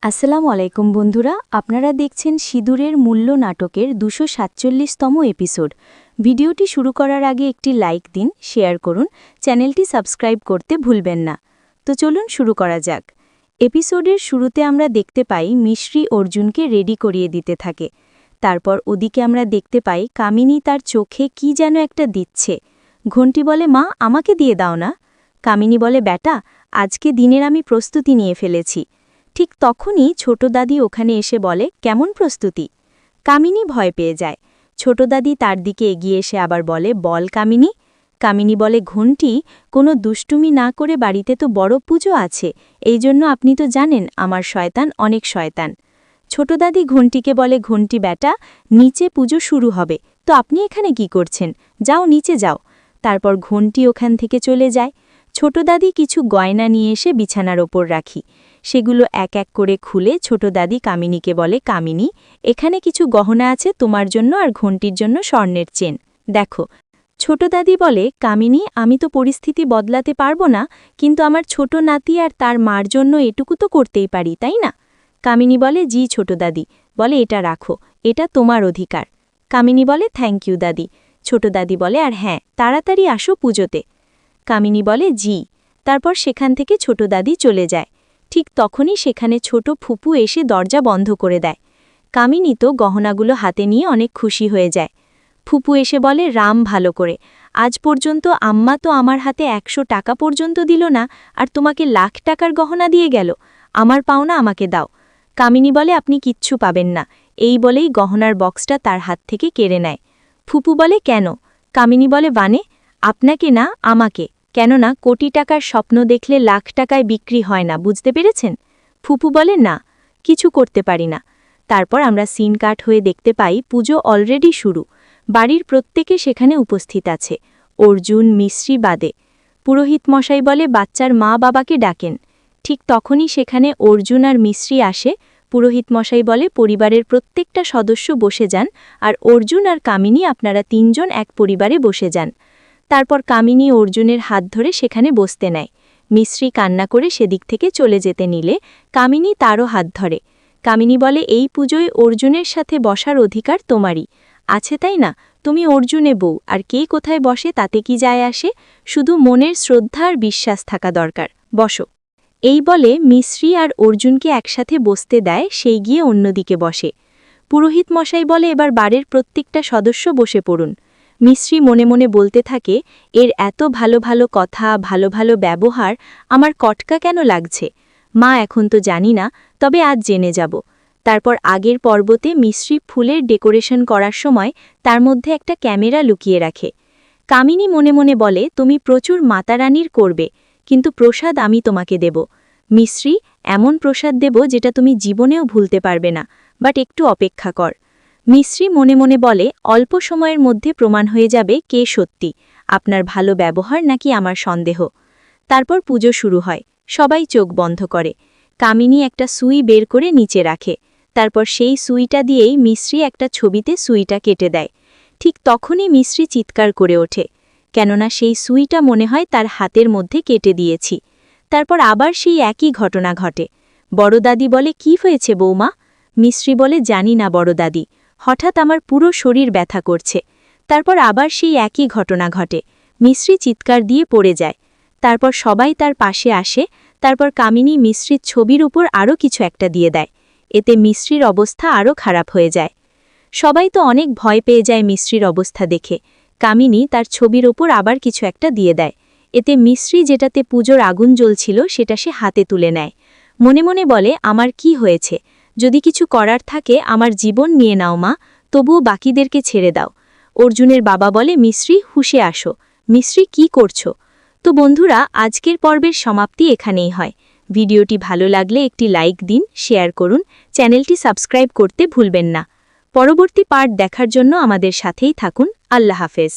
আসসালামু আলাইকুম বন্ধুরা, আপনারা দেখছেন সিঁদুরের মূল্য নাটকের 247তম এপিসোড। ভিডিওটি শুরু করার আগে একটি লাইক দিন, শেয়ার করুন, চ্যানেলটি সাবস্ক্রাইব করতে ভুলবেন না। তো চলুন শুরু করা যাক। এপিসোডের শুরুতে আমরা দেখতে পাই মিশ্রি অর্জুনকে রেডি করিয়ে দিতে থাকে। তারপর ওদিকে আমরা দেখতে পাই কামিনী তার চোখে কি যেন একটা দিচ্ছে। ঘণ্টি বলে, মা আমাকে দিয়ে দাও না। কামিনী বলে, বেটা আজকে দিনের আমি প্রস্তুতি নিয়ে ফেলেছি। ঠিক তখনই ছোট দাদি ওখানে এসে বলে, কেমন প্রস্তুতি? কামিনী ভয় পেয়ে যায়। ছোট দাদি তার দিকে এগিয়ে এসে আবার বলে, বল কামিনী। কামিনী বলে, ঘণ্টি কোনো দুষ্টুমি না করে বাড়িতে তো বড় পুজো আছে, এই জন্য আপনি তো জানেন আমার শয়তান অনেক শয়তান। ছোট দাদি ঘণ্টিকে বলে, ঘণ্টি বেটা নিচে পুজো শুরু হবে, তো আপনি এখানে কি করছেন? যাও নিচে যাও। তারপর ঘণ্টি ওখান থেকে চলে যায়। ছোট দাদি কিছু গয়না নিয়ে এসে বিছানার ওপর রাখি। সেগুলো এক এক করে খুলে ছোট দাদি কামিনীকে বলে, কামিনী এখানে কিছু গহনা আছে তোমার জন্য আর ঘণ্টির জন্য স্বর্ণের চেন, দেখো। ছোট দাদি বলে, কামিনী আমি তো পরিস্থিতি বদলাতে পারবো না, কিন্তু আমার ছোট নাতি আর তার মার জন্য এটুকু তো করতেই পারি, তাই না? কামিনী বলে, জি ছোট দাদি। বলে, এটা রাখো, এটা তোমার অধিকার। কামিনী বলে, থ্যাংক ইউ দাদি। ছোট দাদি বলে, আর হ্যাঁ তাড়াতাড়ি আসো পুজোতে। কামিনী বলে, জি। তারপর সেখান থেকে ছোট দাদি চলে যায়। ঠিক তখনই সেখানে ছোট ফুপু এসে দরজা বন্ধ করে দেয়। কামিনী তো গহনাগুলো হাতে নিয়ে অনেক খুশি হয়ে যায়। ফুপু এসে বলে, রাম ভালো করে, আজ পর্যন্ত আম্মা তো আমার হাতে 100 টাকা পর্যন্ত দিল না, আর তোমাকে লাখ টাকার গহনা দিয়ে গেল, আমার পাওনা আমাকে দাও। কামিনী বলে, আপনি কিচ্ছু পাবেন না। এই বলেই গহনার বক্সটা তার হাত থেকে কেড়ে নেয়। ফুপু বলে, কেন? কামিনী বলে, বানে আপনাকে না, আমাকে। কেননা কোটি টাকার স্বপ্ন দেখলে লাখ টাকায় বিক্রি হয় না, বুঝতে পেরেছেন? ফুপু বলে, না কিছু করতে পারি না। তারপর আমরা সিন কাট হয়ে দেখতে পাই পুজো অলরেডি শুরু। বাড়ির প্রত্যেকে সেখানে উপস্থিত আছে, অর্জুন মিশ্রি বাদে। পুরোহিত মশাই বলে, বাচ্চার মা বাবাকে ডাকেন। ঠিক তখনই সেখানে অর্জুন আর মিশ্রি আসে। পুরোহিত মশাই বলে, পরিবারের প্রত্যেকটা সদস্য বসে যান, আর অর্জুন আর কামিনী আপনারা 3 জন এক পরিবারে বসে যান। তারপর কামিনী অর্জুনের হাত ধরে সেখানে বসতে নেয়। মিশ্রি কান্না করে সেদিক থেকে চলে যেতে নিলে কামিনী তারও হাত ধরে। কামিনী বলে, এই পুজোয় অর্জুনের সাথে বসার অধিকার তোমারই আছে, তাই না? তুমি অর্জুনে বউ, আর কে কোথায় বসে তাতে কি যায় আসে, শুধু মনের শ্রদ্ধা আর বিশ্বাস থাকা দরকার, বসো। এই বলে মিশ্রি আর অর্জুনকে একসাথে বসতে দেয়, সেই গিয়ে অন্যদিকে বসে। পুরোহিত মশাই বলে, এবার বাড়ির প্রত্যেকটা সদস্য বসে পড়ুন। মিশ্রি মনে মনে বলতে থাকে, এর এত ভালো ভালো কথা, ভালো ভালো ব্যবহার আমার কটকা কেন লাগছে? মা এখন তো জানি না, তবে আজ জেনে যাব। তারপর আগের পর্বতে মিশ্রি ফুলের ডেকোরেশন করার সময় তার মধ্যে একটা ক্যামেরা লুকিয়ে রাখে। কামিনী মনে মনে বলে, তুমি প্রচুর মাতারানির করবে, কিন্তু প্রসাদ আমি তোমাকে দেব। মিশ্রি, এমন প্রসাদ দেব যেটা তুমি জীবনেও ভুলতে পারবে না, বাট একটু অপেক্ষা কর। মিশ্রি মনে মনে বলে, অল্প সময়ের মধ্যে প্রমাণ হয়ে যাবে কে সত্যি, আপনার ভালো ব্যবহার নাকি আমার সন্দেহ। তারপর পুজো শুরু হয়, সবাই চোখ বন্ধ করে। কামিনী একটা সুই বের করে নিচে রাখে। তারপর সেই সুইটা দিয়েই মিশ্রি একটা ছবিতে সুইটা কেটে দেয়। ঠিক তখনই মিশ্রি চিৎকার করে ওঠে, কেননা সেই সুইটা মনে হয় তার হাতের মধ্যে কেটে দিয়েছি। তারপর আবার সেই একই ঘটনা ঘটে। বড় দাদি বলে, কি হয়েছে বৌমা? মিশ্রি বলে, জানি না বড় দাদি, হঠাৎ আমার পুরো শরীর ব্যথা করছে। তারপর আবার সেই একই ঘটনা ঘটে, মিশ্রি চিৎকার দিয়ে পড়ে যায়। তারপর সবাই তার পাশে আসে। তারপর কামিনী মিশ্রির ছবির উপর আরও কিছু একটা দিয়ে দেয়। এতে মিশ্রির অবস্থা আরও খারাপ হয়ে যায়। সবাই তো অনেক ভয় পেয়ে যায় মিশ্রির অবস্থা দেখে। কামিনী তার ছবির ওপর আবার কিছু একটা দিয়ে দেয়। এতে মিশ্রি যেটাতে পুজোর আগুন জ্বলছিল সেটা সে হাতে তুলে নেয়। মনে মনে বলে, আমার কি হয়েছে? যদি কিছু করার থাকে আমার জীবন নিয়ে নাও মা, তবুও বাকিদেরকে ছেড়ে দাও। অর্জুনের বাবা বলে, মিশ্রি হুঁশে আসো। মিশ্রি কি করছো? তো বন্ধুরা, আজকের পর্বের সমাপ্তি এখানেই হয়। ভিডিওটি ভালো লাগলে একটি লাইক দিন, শেয়ার করুন, চ্যানেলটি সাবস্ক্রাইব করতে ভুলবেন না। পরবর্তী পার্ট দেখার জন্য আমাদের সাথেই থাকুন। আল্লাহ হাফেজ।